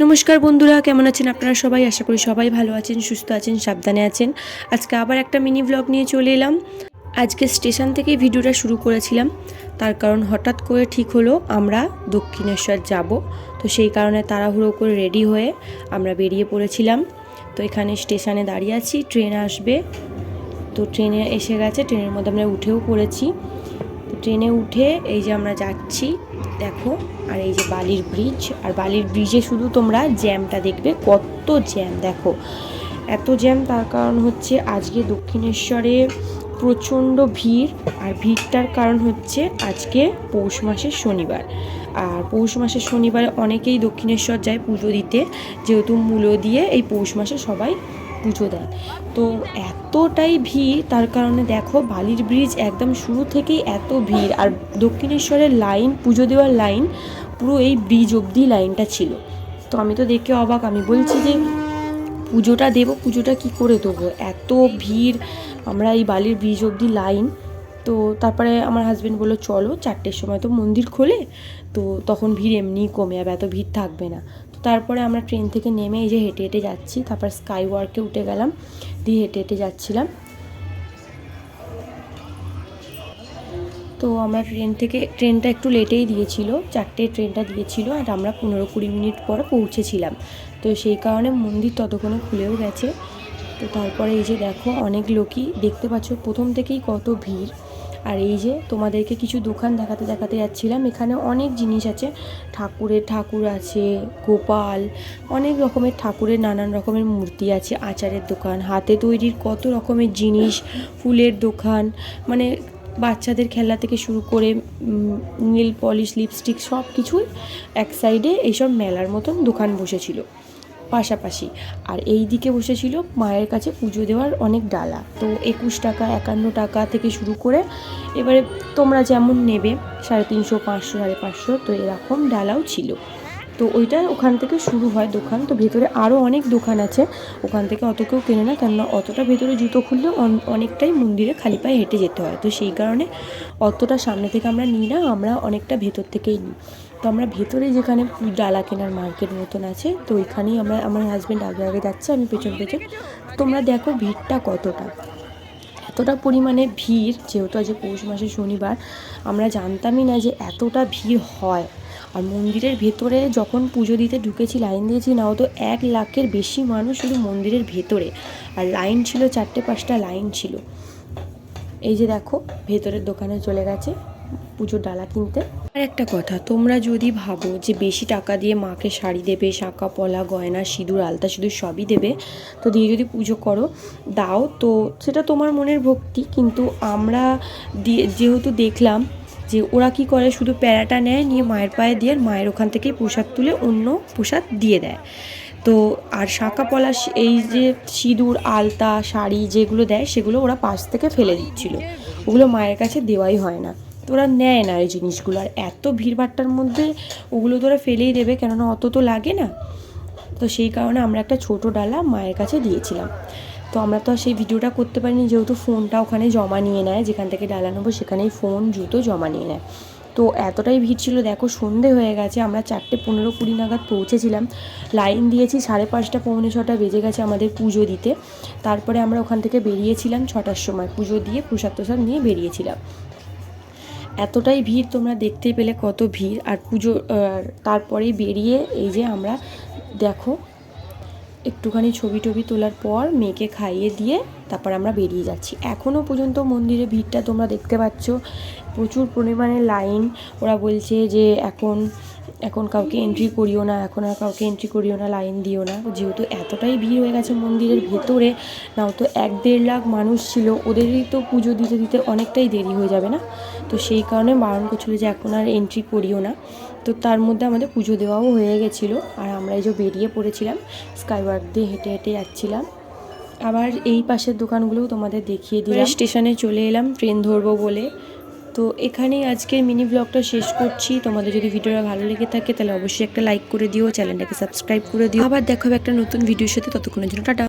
নমস্কার বন্ধুরা, কেমন আছেন আপনারা সবাই? আশা করি সবাই ভালো আছেন, সুস্থ আছেন, সাবধানে আছেন। আজকে আবার একটা মিনি ব্লগ নিয়ে চলে এলাম। আজকে স্টেশন থেকেই ভিডিওটা শুরু করেছিলাম, তার কারণ হঠাৎ করে ঠিক হলো আমরা দক্ষিণেশ্বর যাব। তো সেই কারণে তাড়াহুড়ো করে রেডি হয়ে আমরা বেরিয়ে পড়েছিলাম। তো এখানে স্টেশনে দাঁড়িয়ে আছি, ট্রেন আসবে। তো ট্রেনে এসে গেছে, ট্রেনের মধ্যে আমরা উঠেও পড়েছি। তো ট্রেনে উঠে এই যে আমরা যাচ্ছি, দেখো। আর এই যে বালির ব্রিজ, আর বালির ব্রিজে শুধু তোমরা জ্যামটা দেখবে, কত জ্যাম দেখো। এত জ্যাম তার কারণ হচ্ছে আজকে দক্ষিণেশ্বরে প্রচণ্ড ভিড়। আর ভিড়টার কারণ হচ্ছে আজকে পৌষ মাসের শনিবার। আর পৌষ মাসের শনিবারে অনেকেই দক্ষিণেশ্বর যায় পুজো দিতে, যেহেতু মূলো দিয়ে এই পৌষ মাসে সবাই পুজো দেয়। তো এতটাই ভিড়, তার কারণে দেখো বালির ব্রিজ একদম শুরু থেকেই এত ভিড়। আর দক্ষিণেশ্বরের লাইন, পুজো দেওয়ার লাইন পুরো এই ব্রিজ অবধি লাইনটা ছিল। তো আমি তো দেখে অবাক, আমি বলছি যে পুজোটা দেবো, পুজোটা কি করে দেবো, এত ভিড়। আমরা এই বালির ব্রিজ অবধি লাইন। তো তারপরে আমার হাজব্যান্ড বললো চলো, 4টের সময় তো মন্দির খোলে, তো তখন ভিড় এমনিই কমে যাবে, এত ভিড় থাকবে না। তো তারপরে আমরা ট্রেন থেকে নেমে এই যে হেঁটে হেঁটে যাচ্ছি, তারপর স্কাই ওয়ার্কে উঠে গেলাম, দিয়ে হেঁটে হেঁটে যাচ্ছিলাম। তো আমরা ট্রেনটা একটু লেটেই দিয়েছিল, 4টে ট্রেনটা দিয়েছিল, আর আমরা 15-20 মিনিট পর পৌঁছেছিলাম। তো সেই কারণে মন্দির ততক্ষণে খুলেও গেছে। তো তারপরে এই যে দেখো অনেক লোকই দেখতে পাচ্ছ, প্রথম থেকেই কত ভিড়। আর এই যে তোমাদেরকে কিছু দোকান দেখাতে দেখাতে যাচ্ছিলাম, এখানে অনেক জিনিস আছে, ঠাকুর আছে, গোপাল, অনেক রকমের ঠাকুরের নানান রকমের মূর্তি আছে, আচারের দোকান, হাতে তৈরির কত রকমের জিনিস, ফুলের দোকান, মানে বাচ্চাদের খেলা থেকে শুরু করে নেল পলিশ, লিপস্টিক, সব কিছুই এক সাইডে এইসব মেলার মতন দোকান বসেছিল পাশাপাশি। আর এই দিকে বসেছিল মায়ের কাছে পুজো দেওয়ার অনেক ডালা। তো 21 টাকা, 51 টাকা থেকে শুরু করে এবারে তোমরা যেমন নেবে, 350, 500, 550, তো এরকম ডালাও ছিল। তো ওইটা ওখান থেকে শুরু হয় দোকান। তো ভেতরে আরও অনেক দোকান আছে, ওখান থেকে অত কেউ কেনে না, কেননা অতটা ভেতরে জুতো খুললে অনেকটাই মন্দিরে খালি পায়ে হেঁটে যেতে হয়। তো সেই কারণে অতটা সামনে থেকে আমরা নিই না, আমরা অনেকটা ভেতর থেকেই নিই। তো আমরা ভেতরে যেখানে ডালা কেনার মার্কেট মতন আছে, তো ওইখানেই আমার হাজব্যান্ড আগে আগে যাচ্ছে, আমি পেছন পেছন। তোমরা দেখো ভিড়টা কতটা, এতটা পরিমাণে ভিড়, যেহেতু আজ পৌষ মাসের শনিবার, আমরা জানতামই না যে এতটা ভিড় হয়। আর মন্দিরের ভেতরে যখন পুজো দিতে ঢুকেছি, লাইন দিয়েছি, নাও তো 1 লাখের বেশি মানুষ শুধু মন্দিরের ভেতরে। আর লাইন ছিল 4টে-5টা লাইন ছিল। এই যে দেখো ভেতরের দোকানে চলে গেছে পুজোর ডালা কিনতে। আর একটা কথা, তোমরা যদি ভাবো যে বেশি টাকা দিয়ে মাকে শাড়ি দেবে, শাঁখা পলা, গয়না, সিঁদুর, আলতা সিঁদুর সবই দেবে, তো দিয়ে যদি পুজো করো, দাও, তো সেটা তোমার মনের ভক্তি। কিন্তু আমরা যেহেতু দেখলাম যে ওরা কি করে, শুধু প্যারাটা নেয়, নিয়ে মায়ের পায়ে দিয়ে মায়ের ওখান থেকেই প্রসাদ তুলে অন্য প্রসাদ দিয়ে দেয়। তো আর শাঁখা পলা, এই যে সিঁদুর, আলতা, শাড়ি যেগুলো দেয়, সেগুলো ওরা পাশ থেকে ফেলে দিচ্ছিল, ওগুলো মায়ের কাছে দেওয়াই হয় না। তো ওরা নেয় না এই জিনিসগুলো। আর এত ভিড়ভাট্টার মধ্যে ওগুলো তো ওরা ফেলেই দেবে, কেননা অত তো লাগে না। তো সেই কারণে আমরা একটা ছোট ডালা মায়ের কাছে দিয়েছিলাম। তো আমরা তো আর সেই ভিডিওটা করতে পারিনি, যেহেতু ফোনটা ওখানে জমা নিয়ে নেয়, যেখান থেকে ডালা নেবো সেখানেই ফোন, জুতো জমা নিয়ে নেয়। তো এতটাই ভিড় ছিল, দেখো সন্ধে হয়ে গেছে, আমরা 4:15-20 নাগাদ পৌঁছেছিলাম। লাইন দিয়েছি 5:30, 5:45 বেজে গেছে আমাদের পুজো দিতে। তারপরে আমরা ওখান থেকে বেরিয়েছিলাম 6টার সময়, পুজো দিয়ে প্রসাদ প্রসাদ নিয়ে বেরিয়েছিলাম। এতটাই ভিড়, তোমরা দেখতেই পেলে কত ভিড়। আর পুজো তারপরেই বেরিয়ে এই যে আমরা দেখো একটুখানি ছবি টবি তোলার পর মেয়েকে খাইয়ে দিয়ে তারপর আমরা বেরিয়ে যাচ্ছি। এখনও পর্যন্ত মন্দিরে ভিড়টা তোমরা দেখতে পাচ্ছ, প্রচুর পরিমাণে লাইন। ওরা বলছে যে এখন কাউকে এন্ট্রি করিও না, এখন আর কাউকে এন্ট্রি করিও না, লাইন দিও না, যেহেতু এতটাই ভিড় হয়ে গেছে মন্দিরের ভেতরে। নাও তো 1-1.5 লাখ মানুষ ছিল, ওদেরই তো পুজো দিতে দিতে অনেকটাই দেরি হয়ে যাবে না। তো সেই কারণে বারণ করছিল যে এখন আর এন্ট্রি করিও না। তো তার মধ্যে আমাদের পুজো দেওয়াও হয়ে গেছিলো, আর আমরা এই যে বেরিয়ে পড়েছিলাম, স্কাইওয়াক দিয়ে হেঁটে হেঁটে যাচ্ছিলাম। আবার এই পাশের দোকানগুলোও তোমাদের দেখিয়ে দিলাম। স্টেশনে চলে এলাম ট্রেন ধরবো বলে। তো এখানেই আজকের মিনি ব্লগটা শেষ করছি। তোমাদের যদি ভিডিওটা ভালো লেগে থাকে তাহলে অবশ্যই একটা লাইক করে দিও, চ্যানেলটাকে সাবস্ক্রাইব করে দিও। আবার দেখা হবে একটা নতুন ভিডিওর সাথে, ততক্ষণের জন্য টাটা।